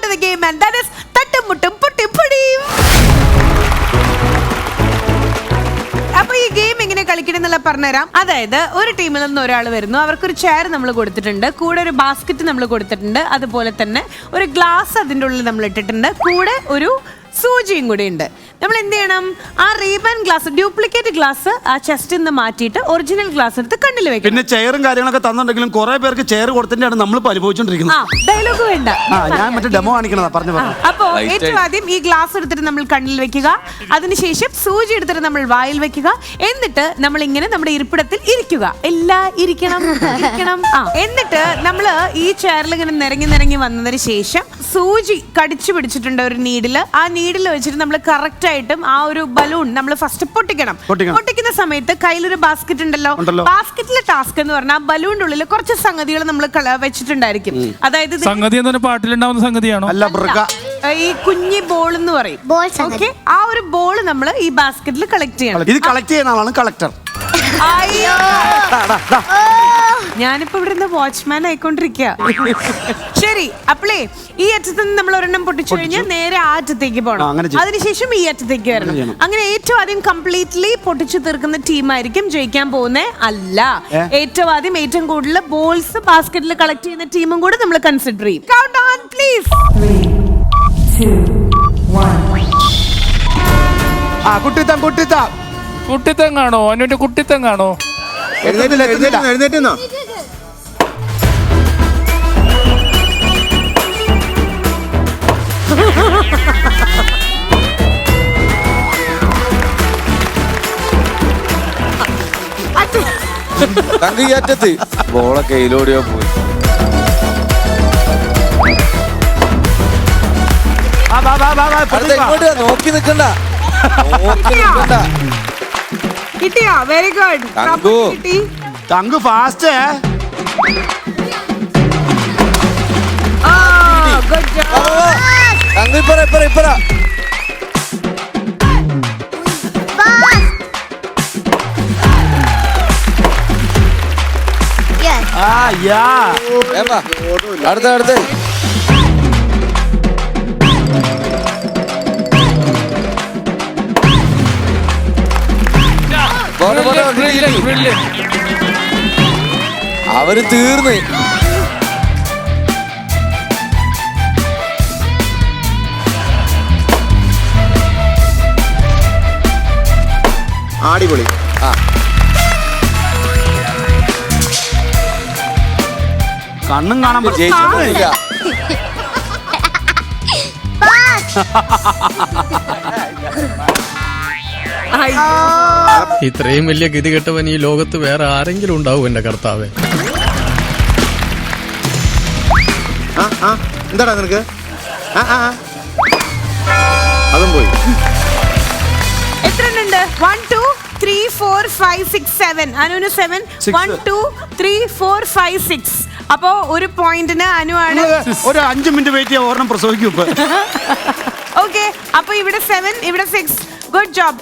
to the game, and that is തട്ടുമുട്ടും പൊട്ടിപ്പൊടിയും. അപ്പൊ ഈ game എങ്ങനെ കളിക്കണം എന്നുള്ള പറഞ്ഞുതരാം. അതായത് ഒരു ടീമിൽ നിന്ന് ഒരാൾ വരുന്നു, അവർക്കൊരു ചെയർ നമ്മൾ കൊടുത്തിട്ടുണ്ട്, കൂടെ ഒരു ബാസ്ക്കറ്റ് നമ്മൾ കൊടുത്തിട്ടുണ്ട്, അതുപോലെ തന്നെ ഒരു ഗ്ലാസ് അതിൻ്റെ ഉള്ളിൽ നമ്മൾ ഇട്ടിട്ടുണ്ട്, കൂടെ ഒരു സൂചിയും കൂടി ഉണ്ട്. നമ്മൾ എന്ത് ചെയ്യണം, ആ റീബൻ ഗ്ലാസ്, ഡ്യൂപ്ലിക്കേറ്റ് ഗ്ലാസ് ആ ചെസ്റ്റിൽ നിന്ന് മാറ്റിയിട്ട് ഒറിജിനൽ ഗ്ലാസ് എടുത്ത് കണ്ണിൽ വെക്കണം. പിന്നെ ചെയറും കാര്യങ്ങളൊക്കെ തന്നിട്ടുണ്ടെങ്കിലും കുറെ പേർക്ക് ചെയർ കൊടുത്തിട്ടാണ് നമ്മൾ അനുഭവിച്ചോണ്ടിരിക്കുന്നത്. ഡയലോഗ് വേണ്ട, ഞാൻ മറ്റേ ഡെമോ കാണിക്കണതാ പറഞ്ഞു. അപ്പോ ഏറ്റവും ആദ്യം ഈ ഗ്ലാസ് എടുത്തിട്ട് നമ്മൾ കണ്ണിൽ വെക്കുക, അതിനുശേഷം സൂചി എടുത്തിട്ട് നമ്മൾ വായിൽ വെക്കുക, എന്നിട്ട് നമ്മൾ ഇങ്ങനെ നമ്മുടെ ഇരിപ്പിടത്തിൽ ഇരിക്കുക. ഇരിക്കണം. എന്നിട്ട് നമ്മൾ ഈ ചെയറിൽ ഇങ്ങനെ നിരങ്ങി വന്നതിന് ശേഷം സൂചി കടിച്ചു പിടിച്ചിട്ടുണ്ട് ഒരു നീഡില്. ആ നീഡിൽ വെച്ചിട്ട് നമ്മൾ കറക്റ്റ് ആയിട്ടും ആ ഒരു ബലൂൺ നമ്മൾ ഫസ്റ്റ് പൊട്ടിക്കണം. പൊട്ടിക്കുന്ന സമയത്ത് കയ്യിലൊരു ബാസ്ക്കറ്റ് ഉണ്ടല്ലോ, ബാസ്ക്കറ്റിലെ ടാസ്ക് എന്ന് പറഞ്ഞാൽ ബലൂണിന്റെ ഉള്ളിൽ കുറച്ച് സംഗതികൾ നമ്മൾ വെച്ചിട്ടുണ്ടായിരിക്കും. അതായത് പാട്ടിലുണ്ടാവുന്ന സംഗതിയാണോ? ഈ കുഞ്ഞി ബോൾ എന്ന് പറയും. ഓക്കെ, ആ ഒരു ബോൾ നമ്മൾ ഈ ബാസ്ക്കറ്റിൽ കളക്ട് ചെയ്യണം. ഇത് കളക്ട് ചെയ്യുന്ന ആളാണ് കളക്ടർ. ഞാനിപ്പോ ഇവിടെ നിന്ന് വാച്ച്മാൻ ആയിക്കൊണ്ടിരിക്കുക. ശരി, അപ്പളേ ഈ അറ്റത്ത് നിന്ന് നമ്മൾ ഒരെണ്ണം പൊട്ടിച്ചു കഴിഞ്ഞാൽ നേരെ ആ അറ്റത്തേക്ക് പോകണം, അതിനുശേഷം ഈ അറ്റത്തേക്ക് വരണം. അങ്ങനെ ഏറ്റവും ആദ്യം കംപ്ലീറ്റ്ലി പൊട്ടിച്ചു തീർക്കുന്ന ടീമായിരിക്കും ജയിക്കാൻ പോകുന്നത്. അല്ല, ഏറ്റവും ആദ്യം ഏറ്റവും കൂടുതൽ ബോൾസ് ബാസ്ക്കറ്റിൽ കളക്ട് ചെയ്യുന്ന ടീമും കൂടെ നമ്മൾ കൺസിഡർ ചെയ്യും. Count on please. 3, 2, 1. കുട്ടിത്തങ്ങാണോ? അനുവിന്റെ കുട്ടിത്തങ്ങാണോ? എഴുന്നേറ്റുന്നോ? തങ്കയറ്റത്ത് ബോളെ കയ്യിലോടിയോ പോയി. നോക്കി നിക്കണ്ട. കിട്ടിയോ? Very good. Thank you fast. Thank you ഇപ്പറ. അടുത്ത അവര് തീർന്ന്. അടിപൊളി. കണ്ണും കാണാൻ ജയിച്ചിട്ടില്ല. ഇത്രയും വലിയ ഗതികെട്ടവൻ ഈ ലോകത്ത് വേറെ ആരെങ്കിലും ഉണ്ടാവും എന്റെ കർത്താവേ. എന്താടാ നിനക്ക്? അതും പോയി. എത്ര ഉണ്ട്? 1 2 3 4 5 6 7. അനുവിന് 7. 1 2 3 4 5 6. അപ്പോ ഒരു പോയിന്റിന് അനുവാണ്. ഒരു 5 മിനിറ്റ് വെയിറ്റ് ചെയ്യാൻ ഓർണം പ്രസവിക്കും. ഓക്കെ, അപ്പൊ ഇവിടെ 7, ഇവിടെ 6. Good job.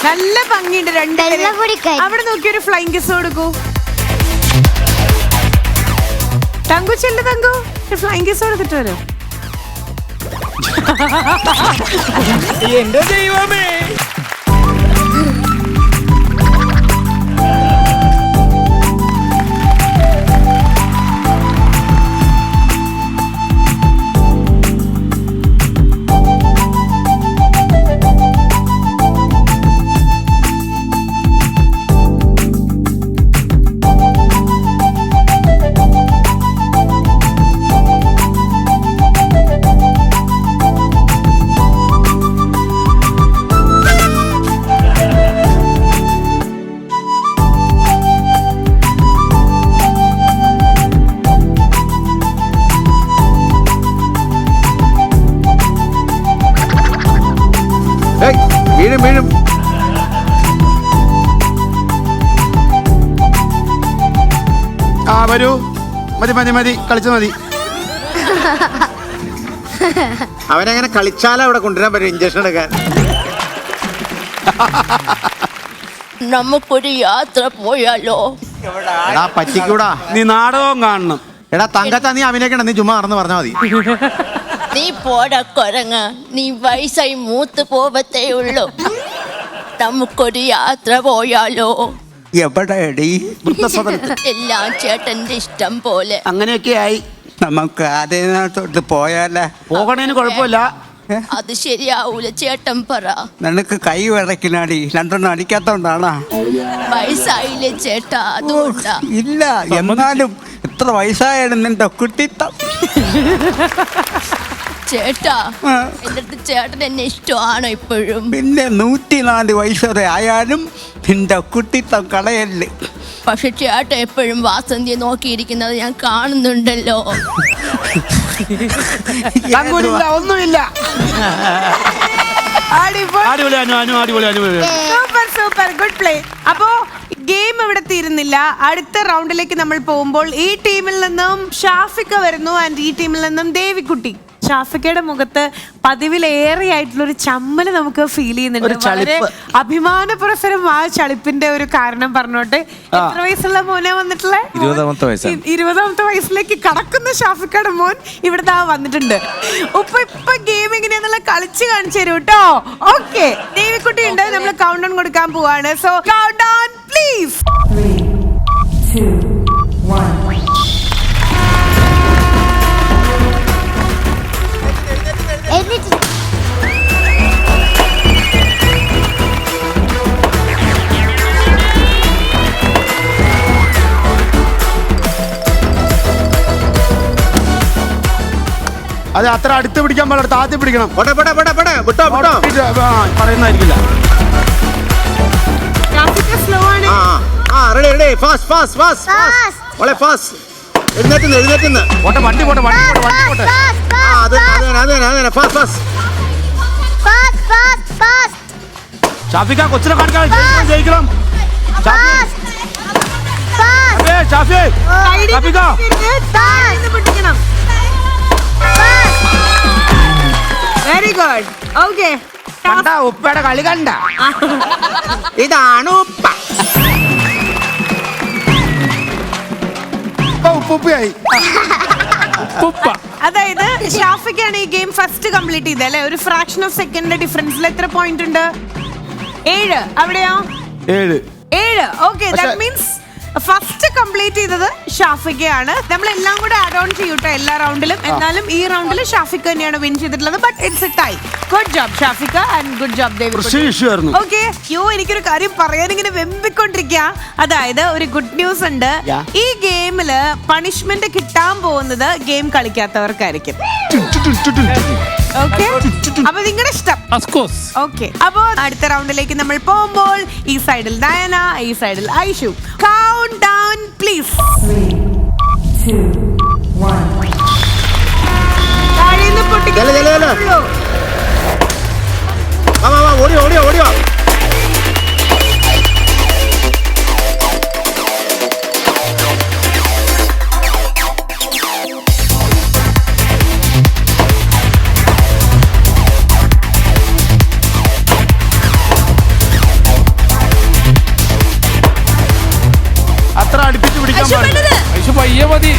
നല്ല ഭംഗിയുണ്ട് രണ്ടുപേരും. അവിടെ നോക്കി ഒരു ഫ്ലൈങ് കിസ് കൊടുക്കൂ. തങ്കു ചെല്ലു, തങ്കു ഫ്ലൈങ് കിസ് കൊടുത്തിട്ട് വരും. എന്റെ ദൈവമേ. വീഴും. വരൂ. മതി കളിച്ചു മതി. അവനങ്ങനെ കളിച്ചാലും അവിടെ കൊണ്ടുവരാൻ പറ്റും ഇഞ്ചക്ഷൻ എടുക്കാൻ. നമുക്കൊരു യാത്ര പോയാലോ? എടാ പറ്റിക്കൂടാ. നീ നാടകം കാണണം. എടാ തങ്കച്ച നീ അഭിനയിക്കണ്ട, നീ ചുമ്മാ നടന്ന് പറഞ്ഞാൽ മതി. നീ പോടാ കൊരങ്ങ, നീ വയസ്സായി മൂത്ത് പോവത്തേ ഉള്ളൂ. നമുക്കൊരു യാത്ര പോയാലോ? എവിടെയടി? വൃദ്ധസദനത്തിൽ. എല്ലാം ചേട്ടന്റെ ഇഷ്ടം പോലെ. അങ്ങനെയൊക്കെ ആയി. നമുക്ക് അതിനകത്തോട്ട് പോയാലേ? പോകണേന് കുഴപ്പമില്ല. അത് ശരിയാവൂല, ചേട്ടൻ പറ. നിനക്ക് കൈ വിടക്കിനാടി, രണ്ടെണ്ണം അടിക്കാത്തോണ്ടാണോ? വയസ്സായില്ലേ ചേട്ടാ, അതുകൊണ്ടാ. ഇല്ല, എന്നാലും എത്ര വയസ്സായാലും നിന്റെ കുട്ടിത്തം. ചേട്ടാ, എന്റെ അടുത്ത് ചേട്ടൻ എന്നെ ഇഷ്ടമാണോ ഇപ്പോഴും? പിന്നെ 104 വയസ്സ് വരെ ആയാലും നിന്റെ കുട്ടിത്തം കളയല്ലേ. പക്ഷെ ചേട്ടൻ എപ്പോഴും വാസന്തിയെ നോക്കിയിരിക്കുന്നത് ഞാൻ കാണുന്നുണ്ടല്ലോ. തങ്കൂരില്ല, ഒന്നുമില്ല. അടിപൊളി അനു, അടിപൊളി Anu. Super super, good play. അപ്പോ ഗെയിം ഇവിടെ തീരുന്നില്ല. അടുത്ത റൗണ്ടിലേക്ക് നമ്മൾ പോകുമ്പോൾ ഈ ടീമിൽ നിന്നും ഷാഫിക്ക വരുന്നു ആൻഡ് ഈ ടീമിൽ നിന്നും ദേവിക്കുട്ടി. ഷാഫിക്കയുടെ മുഖത്ത് പതിവിലേറെ ആയിട്ടുള്ള ഒരു ചമ്മല് നമുക്ക് ഫീൽ ചെയ്യുന്നുണ്ട്. വളരെ അഭിമാനപുരസരം ആ ചളിപ്പിന്റെ ഒരു കാരണം പറഞ്ഞോട്ടെ. എത്ര വയസ്സുള്ള മോനെ വന്നിട്ടുള്ള? 20ാമത്തെ വയസ്സാണ്. 20ാമത്തെ വയസ്സിലേക്ക് കടക്കുന്ന ഷാഫിക്കയുടെ മോൻ ഇവിടെ വന്നിട്ടുണ്ട്. ഇപ്പൊ ഗെയിം എങ്ങനെയാന്നുള്ള കളിച്ച് കാണിച്ചു തരൂ കേട്ടോ. ഓക്കെ, ദേവിക്കുട്ടി ഉണ്ട്, നമ്മൾ കൗണ്ട് ഡൗൺ കൊടുക്കാൻ പോവാണ്. So count down please. 3, 2, 1. അത് അത്ര അടുത്ത് പിടിക്കാൻ പാടില്ല, താത്തി പിടിക്കണം. പറയുന്നതായിരിക്കില്ല. സ്ലോ ആണ്. പോട്ടെ, വണ്ടി പോട്ടെ, വണ്ടി പോട്ടെ. ഷാഫിക്ക കൊച്ചിനെ കാണിക്കാൻ ജയിക്കണം. ഷാഫി, ഷാഫിക്ക വെരി ഗുഡ്. ഓക്കെ, കണ്ട ഉപ്പയുടെ കളി കണ്ട. ഇതാണ് ഉപ്പ. ഉപ്പുപ്പയായി. ഉപ്പ. അതായത് ഷാഫിക്കാണ് ഈ ഗെയിം ഫസ്റ്റ് കംപ്ലീറ്റ് ചെയ്തത് അല്ലെ? ഒരു ഫ്രാക്ഷൻ ഓഫ് സെക്കൻഡിന്റെ ഡിഫറൻസിൽ എത്ര പോയിന്റ് ഉണ്ട്? 7. അവിടെയോ? 7. Okay, that means first complete ചെയ്തത് ഷാഫിക്കയാണ്. നമ്മൾ എല്ലാം കൂടെ ആഡ് ഓൺ ചെയ്യൂട്ടോ എല്ലാ റൗണ്ടിലും. എന്നാലും ഈ റൗണ്ടിൽ ഷാഫിക്ക തന്നെയാണ് വിൻ ചെയ്തിട്ടുള്ളത്. But it's a tie. Good job ഷാഫിക്ക and good job Devikutty. Okay, എനിക്കൊരു കാര്യം പറയാൻ ഇങ്ങനെ വെമ്പിക്കൊണ്ടിരിക്കുക. അതായത് ഒരു ഗുഡ് ന്യൂസ് ഉണ്ട്. ഈ ഗെയിമില് പണിഷ്മെന്റ് കിട്ടാൻ പോകുന്നത് ഗെയിം കളിക്കാത്തവർക്കായിരിക്കും. ഓക്കെ, അപ്പൊ നിങ്ങളുടെ ഇഷ്ടം. ഓക്കെ, അപ്പോ അടുത്ത റൗണ്ടിലേക്ക് നമ്മൾ പോകുമ്പോൾ ഈ സൈഡിൽ ഡയന, ഈ സൈഡിൽ ഐഷു. Count down please. 3, 2, 1. താഴേന്ന് പൊട്ടിക്കുന്നു. ഓടിയോ. അത്ര അടുപ്പിച്ച് പിടിക്കാൻ പാടില്ല. ഐഷു പയ്യെ മതി.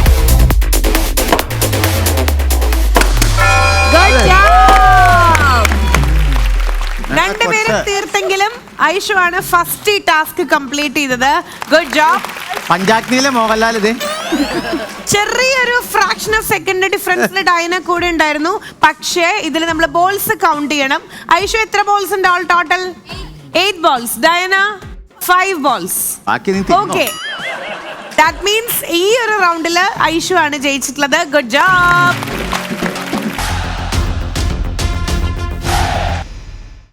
രണ്ടുപേരും തീർത്തെങ്കിലും ഐഷു ആണ് ഫസ്റ്റ് ഈ ടാസ്ക് കംപ്ലീറ്റ് ചെയ്തത്. Good job. പഞ്ചാഗ്നിയിലെ മോഹൻലാൽ ഇത്. ചെറിയൊരു ഫ്രാക്ഷൻ ഓഫ് സെക്കൻഡ് ഡിഫറൻസിൽ ഡയന കൂടെ ഉണ്ടായിരുന്നു. പക്ഷേ ഇതിൽ നമ്മൾ ബോൾസ് കൗണ്ട് ചെയ്യണം. ഐഷു എത്ര ബോൾസ് ഉണ്ട് all total? 8 balls. Diana 5 balls. Okay, that means ഈ ഒരു റൗണ്ടിൽ ഐഷു ആണ് ജയിച്ചിട്ടുള്ളത്. Good job.